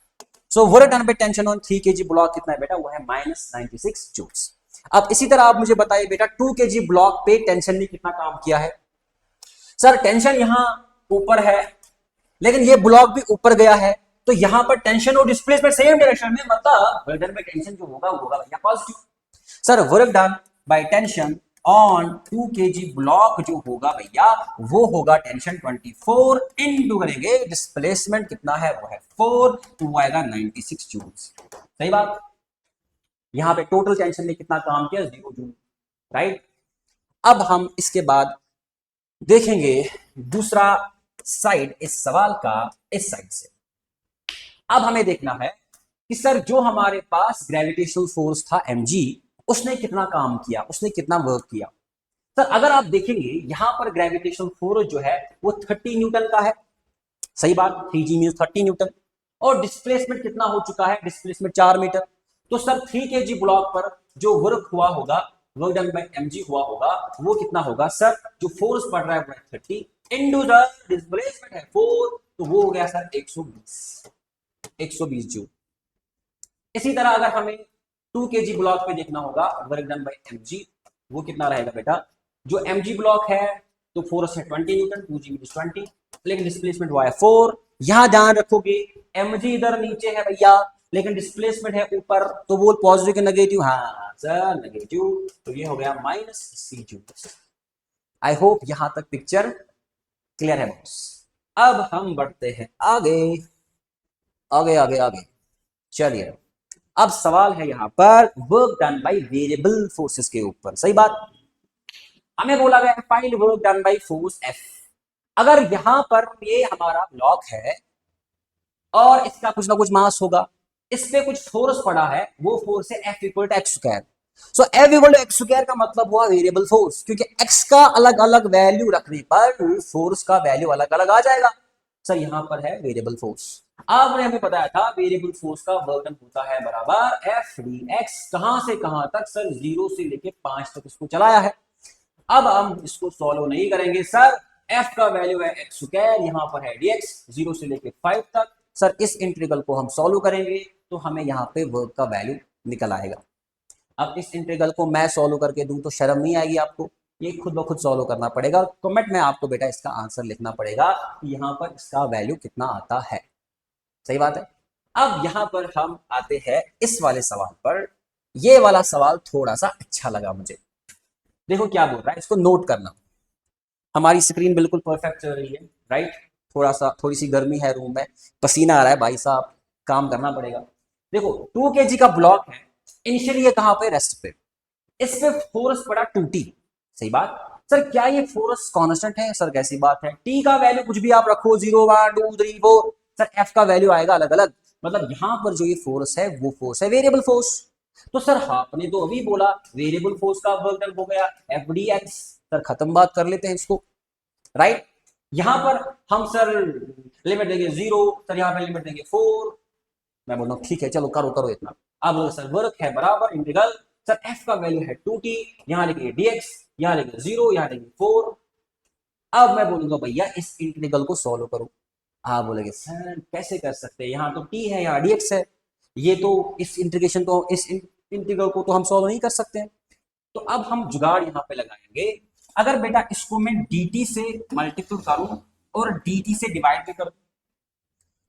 So work done by tension on 3 kg block कितना है बेटा, वो है -96 जूल्स। अब इसी तरह आप मुझे बताइए बेटा 2 kg ब्लॉक पे टेंशन ने कितना काम किया है। सर टेंशन यहां ऊपर है लेकिन ये ब्लॉक भी ऊपर गया है, तो यहां पर टेंशन और डिस्प्लेसमेंट सेम डायरेक्शन में, मतलब वर्क डन बाय टेंशन जो होगा वो होगा भैया positive. Sir work done by tension on 2 kg block जो होगा भैया वो होगा टेंशन 24 इनटू करेंगे डिस्प्लेसमेंट कितना है वो है 4 तो वो आएगा 96 जूल्स। सही बात। यहां पे टोटल टेंशन ने कितना काम किया 0 जूल। राइट। अब हम इसके बाद देखेंगे दूसरा साइड इस सवाल का इस साइड से। अब हमें देखना है कि सर जो हमारे पास ग्रेविटेशनल फोर्स था mg उसने कितना काम किया, उसने कितना वर्क किया। सर अगर आप देखेंगे यहां पर ग्रेविटेशनल फोर्स जो है वो 30 न्यूटन का है। सही बात। 3g means 30 Newton. और डिस्प्लेसमेंट कितना हो चुका है, डिस्प्लेसमेंट 4 मीटर। तो सर 3 kg ब्लॉक पर जो वर्क हुआ होगा, वर्क डन बाय mg हुआ होगा वो कितना होगा सर, जो फोर्स पड़ रहा है वो 30 इनटू द डिस्प्लेसमेंट है 4 तो वो हो गया सर 120 जूल। इसी तरह अगर हमें 2 kg ब्लॉक पे देखना होगा वर्क डन बाय mg वो कितना रहेगा बेटा, जो mg ब्लॉक है तो फोर्स है 20 न्यूटन, 2g मींस 20, लेकिन डिस्प्लेसमेंट हुआ है 4। यहां ध्यान रखोगे mg इधर नीचे है भैया लेकिन डिस्प्लेसमेंट है ऊपर, तो वो पॉजिटिव के नेगेटिव, हाँ सर नेगेटिव, तो ये हो गया -c जूल। आई होप यहां तक पिक्चर क्लियर है बॉस। अब हम बढ़ते हैं आगे आगे आगे आगे। चलिए अब सवाल है यहां पर work done by variable forces के ऊपर। सही बात। हमें बोला गया है find work done by force F। अगर यहां पर ये हमारा ब्लॉक है और इसका कुछ ना कुछ मास होगा, इस पे कुछ फोर्स पड़ा है, वो फोर्स है F equal to x square. So F equal to x square का मतलब हुआ वेरिएबल फोर्स, क्योंकि x का अलग अलग वैल्यू रखने पर फोर्स का वैल्यू अलग अलग आ जाएगा। सर यहां पर है वेरिएबल फोर्स। आपने हमें बताया था वेरिएबल फोर्स का वर्क डन होता है बराबर एफ डी एक्स। कहां से कहां तक सर, 0 से लेके 5 तक इसको चलाया है। अब हम इसको सॉल्व नहीं करेंगे सर, f का वैल्यू है एक्स स्क्वायर, यहां पर है dx 0 से लेके 5 तक। सर इस इंटीग्रल को हम सॉल्व करेंगे तो हमें यहां पे वर्क का वैल्यू निकल आएगा। अब इस इंटीग्रल को मैं सॉल्व करके दूं तो शर्म नहीं आएगी आपको, ये खुद ब खुद सॉल्व करना पड़ेगा। कमेंट में आपको बेटा इसका आंसर लिखना पड़ेगा कि यहाँ पर इसका वैल्यू कितना आता है। सही बात है। अब यहां पर हम आते हैं इस वाले सवाल पर। ये वाला सवाल थोड़ा सा अच्छा लगा मुझे। देखो क्या बोल रहा है, इसको नोट करना। हमारी स्क्रीन बिल्कुल परफेक्ट चल रही है, राइट। थोड़ी सी गर्मी है रूम में, पसीना आ रहा है भाई साहब, काम करना पड़ेगा। देखो 2 kg का ब्लॉक है, इनिशियली ये कहां पे, रेस्ट पे। इस पे फोर्स पड़ा 2t। सही बात। सर क्या ये फोर्स कांस्टेंट है, सर कैसी बात है, t का वैल्यू कुछ भी आप रखो 0 1 2 3 4, सर f का वैल्यू आएगा अलग अलग। मतलब यहां पर जो ये फोर्स है वो फोर्स है वेरिएबल फोर्स। तो सर आपने तो अभी बोला वेरिएबल फोर्स का वर्क डन हो गया एफ डी एक्स। सर खत्म बात कर लेते हैं इसको, राइट। यहां पर हम सर लिमिट देंगे 0, सर यहां पर लिमिट देंगे 4। मैं बोल रहा हूँ ठीक है चलो करो करो इतना। अब सर वर्क है बराबर इंटीग्रल, सर f का वैल्यू है 2t, यहां लिखेंगे dx, यहां लिखेंगे 0, यहां लिखेंगे 4। अब मैं बोलूंगा भैया इस इंटीग्रल को सॉल्व करो। आप बोलेंगे सर कैसे कर सकते हैं, यहाँ तो t है यहाँ dx है, ये तो इस इंटीग्रेशन को इस इंटीग्रल को तो हम सॉल्व नहीं कर सकते हैं। तो अब हम जुगाड़ यहाँ पे लगाएंगे। अगर बेटा इसको मैं dt से मल्टीप्लाई करूं और dt से डिवाइड भी करूं,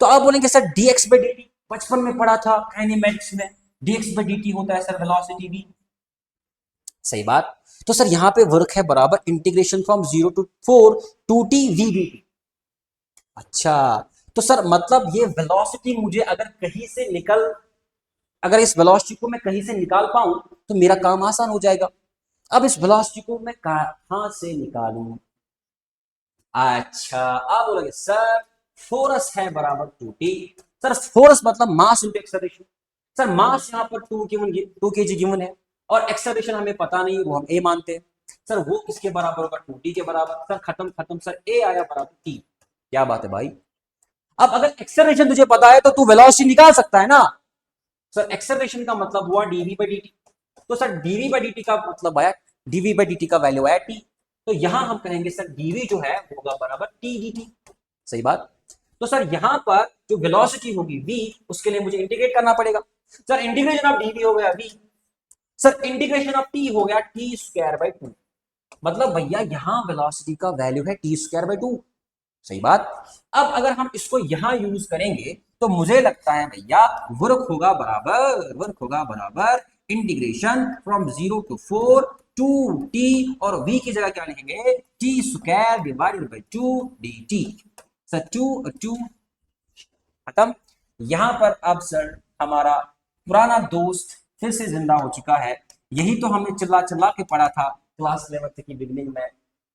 तो आप बोलेंगे सर dx by dt बचपन में पढ़ा था काइनेमेटिक्स में, dx by dt होता है सर वेलोसिटी v। सही बात। तो सर यहां पे वर्क है बराबर integration from 0 to 4 2t v dt। अच्छा, तो सर मतलब ये वेलोसिटी मुझे अगर कहीं से अगर इस वेलोसिटी को मैं कहीं से निकाल पाऊं तो मेरा काम आसान हो जाएगा। अब इस वेलोसिटी को मैं कहां से निकालूं। अच्छा आप बोलोगे सर फोर्स है बराबर 2t। सर फोर्स मतलब मास इंटू एक्सेलरेशन। सर मास यहाँ पर 2 kg गिवन है और एक्सेलरेशन हमें पता नहीं, वो हम a मानते हैं। सर वो किसके बराबर होगा, 2t के बराबर। सर खत्म खत्म, सर a आया बराबर t। क्या बात है भाई। अब अगर एक्सेलरेशन तुझे पता है तो तू वेलोसिटी निकाल सकता है ना। सर एक्सेलरेशन का मतलब हुआ dv by dt। तो सर dv by dt का मतलब आया, dv by dt का वैल्यू आया t। तो यहां हम कहेंगे सर dv जो है होगा बराबर t dt। सही बात। तो सर यहां पर जो वेलोसिटी होगी v, उसके लिए मुझे इंटीग्रेट करना पड़ेगा। सर इंटीग्रेशन ऑफ dv हो गया v, sir integration of t हो गया t स्क्वायर बाय 2। मतलब भैया यहां वेलोसिटी का वैल्यू है t स्क्वायर बाय 2। सही बात। अब अगर हम इसको यहां यूज करेंगे तो मुझे लगता है भैया वर्क होगा बराबर इंटीग्रेशन फ्रॉम 0 to 4 2t और v की जगह क्या लिखेंगे t square divided by 2dt। Sir 2 खत्म। यहां पर अब सर हमारा पुराना दोस्त फिर से जिंदा हो चुका है। यही तो हमने चिल्ला चिल्ला के पढ़ा था क्लास 11 की बिगनिंग में,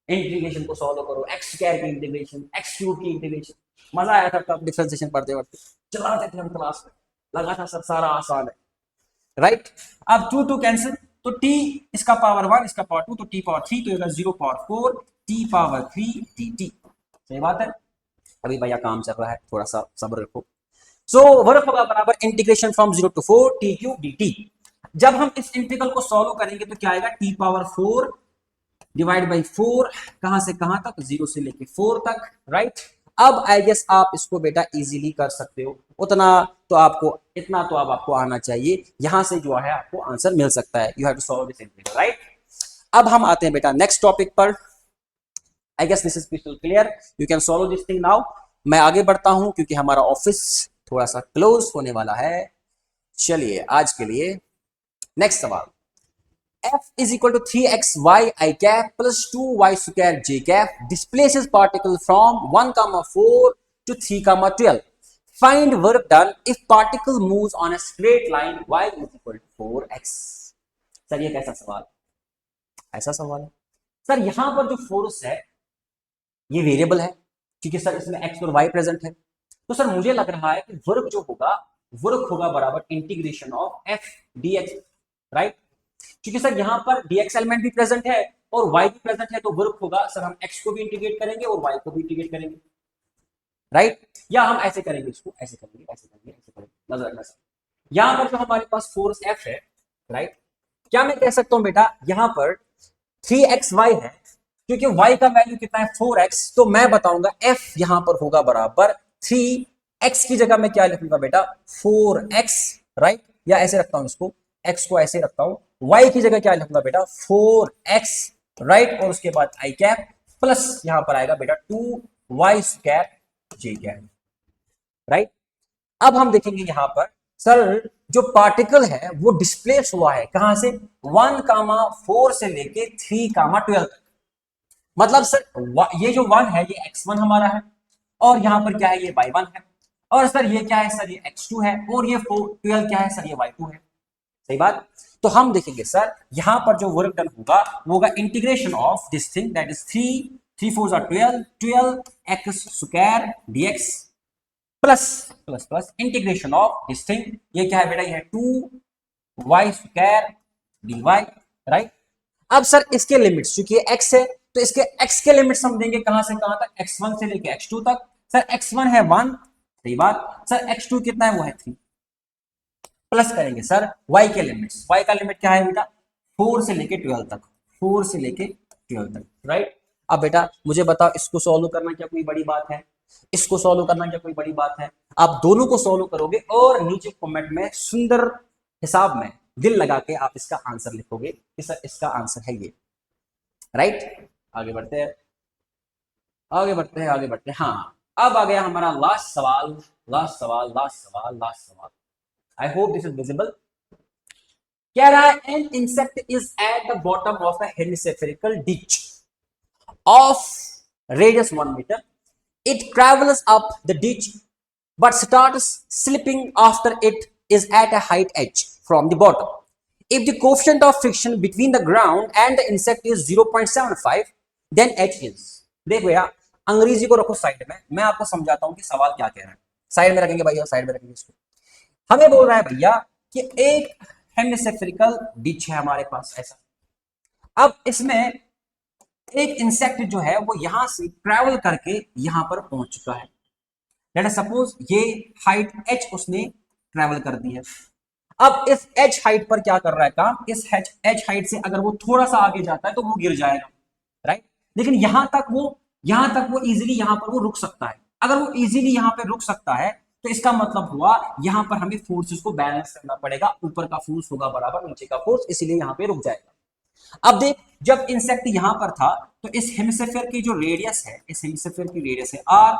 इंटीग्रेशन को सॉल्व करो, एक्स स्क्वायर की इंटीग्रेशन, एक्स क्यूब की इंटीग्रेशन। मजा आया था तब डिफरेंशिएशन पढ़ते पढ़ते, चिल्लाते थे हम क्लास में, लगा था सब सारा आसान है, राइट। अब 2 कैंसिल, तो t इसका पावर 1 इसका पावर 2, तो t पावर 3 तो ये 0 पावर 4 t पावर 3 dt। सही बात है। अभी भैया काम चल रहा है, थोड़ा सा सब्र रखो। सो वर्क होगा बराबर integration from 0 to 4 t cube dt। जब हम इस इंटीग्रल को सॉल्व करेंगे तो क्या आएगा t पावर 4 डिवाइड बाई 4, कहां से कहां तक 0 से लेके 4 तक, राइट। अब आई गेस आप इसको बेटा इजीली कर सकते हो, उतना तो आपको, इतना तो अब आपको आना चाहिए, यहां से जो है आपको आंसर मिल सकता है। You have to solve this integral, right. अब हम आते हैं बेटा नेक्स्ट टॉपिक पर। I guess this is crystal clear, you can solve this thing now. मैं आगे बढ़ता हूं क्योंकि हमारा ऑफिस थोड़ा सा क्लोज होने वाला है। चलिए आज के लिए नेक्स्ट सवाल, f is equal to 3xy I cap plus 2y square j cap displaces particle from 1, 4 to 3, 12. Find work done if particle moves on a straight line y is equal to 4x. Sir ये कैसा सवाल, ऐसा सवाल है sir. यहां पर जो force है ये वेरिएबल है क्योंकि सर इसमें x और y प्रेजेंट है, तो सर मुझे लग रहा है कि वर्क जो होगा, वर्क होगा बराबर integration of f dx, right. क्योंकि सर यहां पर dx एलिमेंट भी प्रेजेंट है और y भी प्रेजेंट है, तो वर्क होगा सर हम x को भी इंटीग्रेट करेंगे और y को भी इंटीग्रेट करेंगे, राइट। या हम ऐसे करेंगे, इसको ऐसे करेंगे, ऐसे करेंगे, ऐसे करेंगे, नजर रखना सर। यहां पर जो हमारे पास फोर्स f है, राइट, क्या मैं कह सकता हूं बेटा यहां पर 3xy है क्योंकि y का वैल्यू कितना है 4x, तो मैं बताऊंगा f यहां पर होगा बराबर 3x की जगह मैं क्या लिखूंगा बेटा 4x, राइट। या ऐसे रखता हूं इसको, x को ऐसे रखता हूं, y की जगह क्या लिखूंगा बेटा 4x, राइट। और उसके बाद i कैप प्लस यहां पर आएगा बेटा 2y square j cap, right. अब हम देखेंगे यहां पर सर जो पार्टिकल है वो डिस्प्लेस हुआ है कहां से 1, 4 से लेके 3, 12 तक। मतलब सर ये जो 1 है ये x1 हमारा है और यहां पर क्या है ये y1 है, और सर ये क्या है सर ये x2 है, और ये 12 क्या है सर ये y2 है। सही बात। तो हम देखेंगे सर यहां पर जो वर्क डन होगा वो होगा integration of this thing that is 3 4 or 12 x square dx plus plus plus integration of this thing, ये क्या है बेटा ये है 2y स्क्वायर dy, राइट। अब सर इसके लिमिट्स क्योंकि ये x है तो इसके x के लिमिट्स हम देंगे कहां से कहां तक, x1 से लेके x2 तक। सर x1 है 1, सही बात। सर x2 कितना है वो है 3, प्लस करेंगे सर y के लिमिट्स, y का लिमिट क्या है बेटा 4 से लेके 12 तक, 4 से लेके 12 तक, राइट। अब बेटा मुझे बताओ इसको सॉल्व करना क्या कोई बड़ी बात है, इसको सॉल्व करना क्या कोई बड़ी बात है। आप दोनों को सॉल्व करोगे और नीचे कमेंट में सुंदर हिसाब में दिल लगा के आप इसका आंसर लिखोगे कि सर इसका आंसर है ये, राइट। आगे बढ़ते हैं, आगे बढ़ते हैं, आगे बढ़ते हैं। हाँ अब आ गया हमारा लास्ट सवाल, लास्ट सवाल, लास्ट सवाल, लास्ट सवाल। I hope this is visible. कह रहा है an insect is at the bottom of a hemispherical ditch of radius 1 metre. It travels up the ditch but starts slipping after it is at a height h from the bottom. If the coefficient of friction between the ground and the insect is 0.75, then h is. देखो यार अंग्रेजी को रखो side में, मैं आपको समझाता हूं कि सवाल क्या कह रहा है। साइड में रखेंगे भैया, साइड में रखेंगे इसको। हमें बोल रहा है भैया कि एक हेमिस्फेरिकल डिच है हमारे पास ऐसा, अब इसमें एक इंसेक्ट जो है वो यहां से ट्रैवल करके यहां पर पहुंच चुका है। लेट अस सपोज ये हाइट h उसने ट्रैवल कर दी है। अब इस h हाइट पर क्या कर रहा है काम, इस h हाइट से अगर वो थोड़ा सा आगे जाता है तो वो गिर जाएगा, राइट। लेकिन यहां तक वो इजीली यहां पर वो रुक सकता है। अगर वो इजीली यहां पे रुक सकता है तो इसका मतलब हुआ यहां पर हमें फोर्सेस को बैलेंस करना पड़ेगा, ऊपर का फोर्स होगा बराबर नीचे का फोर्स, इसीलिए यहां पे रुक जाएगा। अब देख जब इंसेक्ट यहां पर था तो इस हेमिस्फीयर की जो रेडियस है, इस हेमिस्फीयर की रेडियस है r,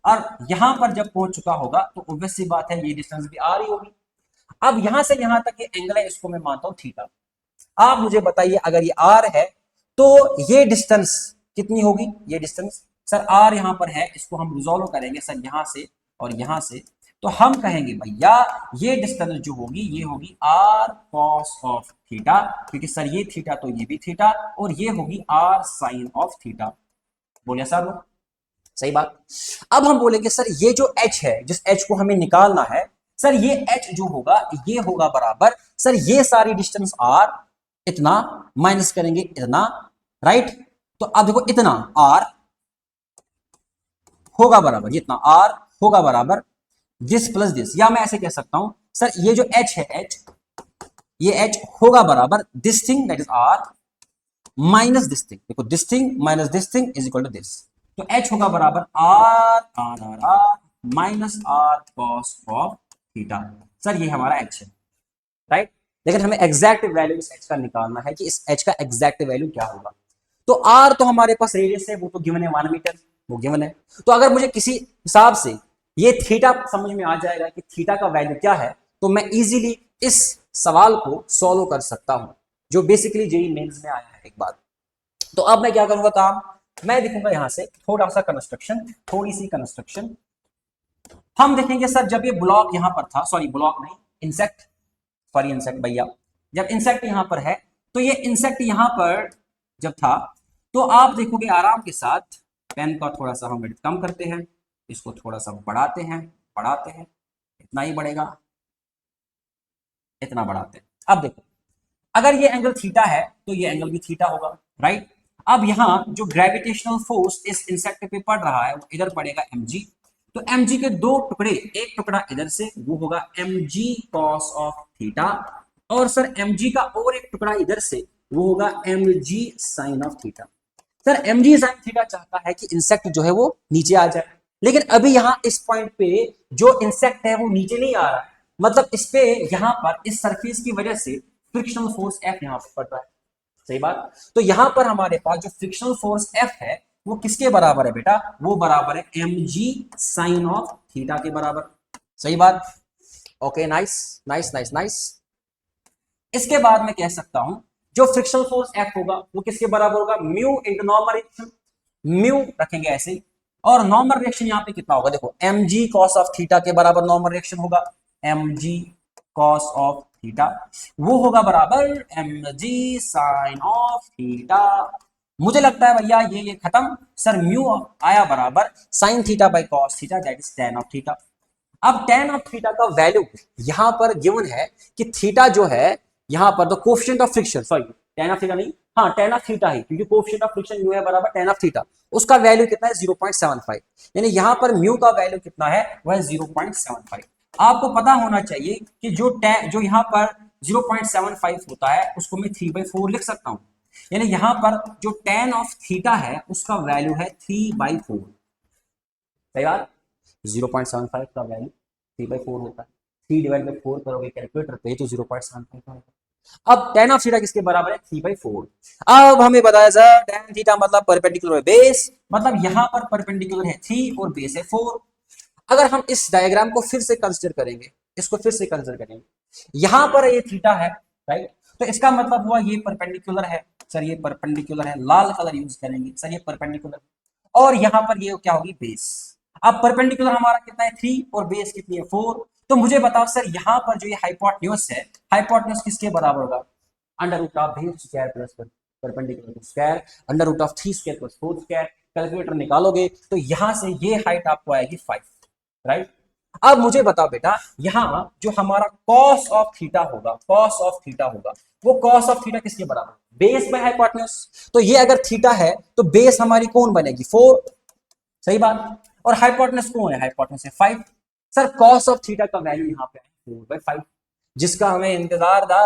और यहां पर जब पहुंच चुका होगा तो ऑब्वियस सी बात है ये डिस्टेंस भी r ही होगी। अब यहां से यहां तक ये एंगल है, इसको मैं मानता हूं थीटा, आप मुझे बताइए अगर ये r है तो ये डिस्टेंस कितनी होगी, ये डिस्टेंस सर r यहां पर है, इसको हम रिजोल्व करेंगे सर यहां से और यहां से, तो हम कहेंगे भैया ये डिस्टेंस जो होगी ये होगी r cos ऑफ थीटा, क्योंकि सर ये थीटा तो ये भी थीटा, और ये होगी r sin ऑफ थीटा। बोलिए सर लोग, सही बात। अब हम बोलेंगे सर ये जो h है, जिस h को हमें निकालना है, सर ये h जो होगा ये होगा बराबर, सर ये सारी डिस्टेंस r इतना माइनस करेंगे इतना, राइट। तो अब देखो इतना r होगा बराबर, ये इतना r होगा बराबर दिस प्लस दिस, या मैं ऐसे कह सकता हूं सर ये जो h है h, ये h होगा बराबर this thing that is r minus this thing, देखो this thing minus this thing is equal to this, तो h होगा बराबर r r r r minus r cos of theta. Sir ये हमारा h है, राइट। लेकिन हमें एग्जैक्ट वैल्यू इस h का निकालना है कि इस h का एग्जैक्ट वैल्यू क्या होगा। तो r तो हमारे पास रेडियस है, वो तो गिवन है 1 मीटर, वो गिवन है। तो अगर मुझे किसी हिसाब से ये थीटा समझ में आ जाएगा कि थीटा का वैल्यू क्या है, तो मैं इजीली इस सवाल को सॉल्व कर सकता हूं, जो बेसिकली जेईई मेंस में आया है एक बार। तो अब मैं क्या करूंगा काम, मैं देखूंगा यहां से थोड़ा सा कंस्ट्रक्शन, थोड़ी सी कंस्ट्रक्शन हम देखेंगे। सर जब ये ब्लॉक यहां पर था, सॉरी ब्लॉक नहीं, इंसेक्ट, सॉरी इंसेक्ट भैया, जब इंसेक्ट यहां पर है, तो ये इंसेक्ट यहां पर जब था, तो आप देखोगे आराम के साथ, पेन का थोड़ा सा हम वेट कम करते हैं, इसको थोड़ा सा बढ़ाते हैं, बढ़ाते हैं, इतना ही बढ़ेगा, इतना बढ़ाते हैं। अब देखो अगर ये एंगल थीटा है तो ये एंगल भी थीटा होगा, राइट। अब यहां जो ग्रेविटेशनल फोर्स इस इंसेक्ट पे पड़ रहा है वो इधर पड़ेगा mg, तो mg के दो टुकड़े, एक टुकड़ा इधर से वो होगा mg cos ऑफ थीटा, और सर mg का और एक टुकड़ा इधर से वो होगा mg sin of theta. Sir mg sin theta चाहता है कि इंसेक्ट जो है वो नीचे आ जाए, लेकिन अभी यहां इस पॉइंट पे जो इंसेक्ट है वो नीचे नहीं आ रहा है, मतलब इस पे यहां पर इस सरफेस की वजह से फ्रिक्शनल फोर्स F यहां पर पड़ रहा है, सही बात। तो यहां पर हमारे पास जो फ्रिक्शनल फोर्स F है वो किसके बराबर है बेटा, वो बराबर है mg sin ऑफ थीटा के बराबर, सही बात। Okay nice nice nice nice. इसके बाद मैं कह सकता हूं जो फ्रिक्शनल फोर्स F होगा वो किसके बराबर होगा, mu into normal reaction, mu रखेंगे ऐसे, और नॉर्मल रिएक्शन यहां पे कितना होगा, देखो mg cos ऑफ थीटा के बराबर नॉर्मल रिएक्शन होगा, mg cos ऑफ थीटा, वो होगा बराबर mg sin ऑफ थीटा। मुझे लगता है भैया ये खत्म, सर म्यू आया बराबर sin theta by cos theta that is tan of theta. अब tan ऑफ थीटा का वैल्यू यहां पर गिवन है कि थीटा जो है यहां पर तो coefficient of friction, sorry tan of theta नहीं, हाँ tan ऑफ थीटा ही, क्योंकि कोएफिशिएंट ऑफ फ्रिक्शन म्यू है बराबर tan ऑफ थीटा, उसका वैल्यू कितना है 0.75, यानी यहां पर म्यू का वैल्यू कितना है वह 0.75। आपको पता होना चाहिए कि जो यहां पर 0.75 होता है उसको मैं 3/4 लिख सकता हूं, यानी यहां पर जो tan ऑफ थीटा है उसका वैल्यू है 3/4, सही बात। 0.75 का वैल्यू 3/4 होता है, 3/4 करोगे कैलकुलेटर पे तो 0.75 होगा। अब tan ऑफ थीटा किसके बराबर है 3/4। अब हमें बताया सर tan थीटा मतलब परपेंडिकुलर बेस, मतलब यहां पर परपेंडिकुलर है 3 और बेस है 4। अगर हम इस डायग्राम को फिर से कंसीडर करेंगे, इसको फिर से कंसीडर करेंगे, यहां पर ये थीटा है, राइट, तो इसका मतलब हुआ ये परपेंडिकुलर है, सर ये परपेंडिकुलर है, लाल कलर यूज करेंगे, सर ये परपेंडिकुलर, और यहां पर ये क्या होगी बेस। अब परपेंडिकुलर हमारा कितना है 3 और बेस कितनी है 4, तो मुझे बताओ सर यहां पर जो ये हाइपोटेन्यूज है, हाइपोटेन्यूज किसके बराबर होगा, under root of base square plus perpendicular square under root of 3 square plus 4 square. Calculator निकालोगे तो यहां से ये हाइट आपको आएगी 5, राइट। अब मुझे बताओ बेटा यहां जो हमारा cos ऑफ थीटा होगा, cos ऑफ थीटा होगा, वो cos ऑफ थीटा किसके बराबर, बेस बाय हाइपोटेन्यूज, तो ये अगर थीटा है तो बेस हमारी कौन बनेगी 4, सही बात, और हाइपोटेन्यूज कौन है, हाइपोटेन्यूज है 5। सर cos ऑफ थीटा का वैल्यू यहां पे है 4/5, जिसका हमें इंतजार था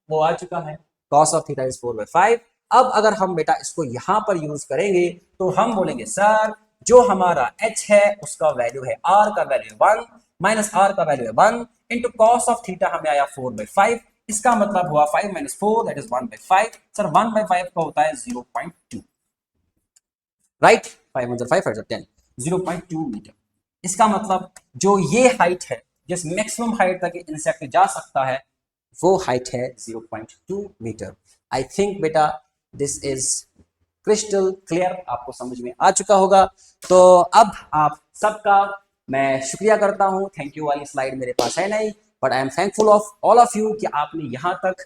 वो आ चुका है, cos ऑफ थीटा इज 4/5। अब अगर हम बेटा इसको यहां पर यूज करेंगे तो हम बोलेंगे सर जो हमारा h है उसका वैल्यू है r का वैल्यू 1 माइनस r का वैल्यू है 1 इंटू cos ऑफ थीटा हमें आया 4/5, इसका मतलब हुआ 5 माइनस 4 दैट इज 1/5। सर 1/5 का होता है 0.2, राइट, 5 1 5 10 0.2 मीटर। इसका मतलब जो ये हाइट है, जिस मैक्सिमम हाइट तक इंसेक्ट जा सकता है वो हाइट है 0.2 मीटर। आई थिंक बेटा दिस इज क्रिस्टल क्लियर, आपको समझ में आ चुका होगा। तो अब आप सबका मैं शुक्रिया करता हूं। थैंक यू वाली स्लाइड मेरे पास है नहीं, but I am thankful of all of you कि आपने यहां तक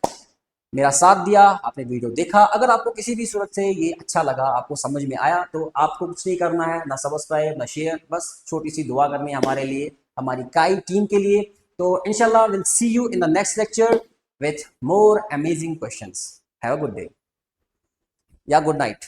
मेरा साथ दिया, आपने वीडियो देखा। अगर आपको किसी भी सूरत से ये अच्छा लगा, आपको समझ में आया, तो आपको कुछ नहीं करना है, ना सब्सक्राइब ना शेयर, बस छोटी सी दुआ करनी है हमारे लिए, हमारी काई टीम के लिए। तो इंशाल्लाह will see you in the next lecture with more amazing questions. Have a good day या गुड नाइट।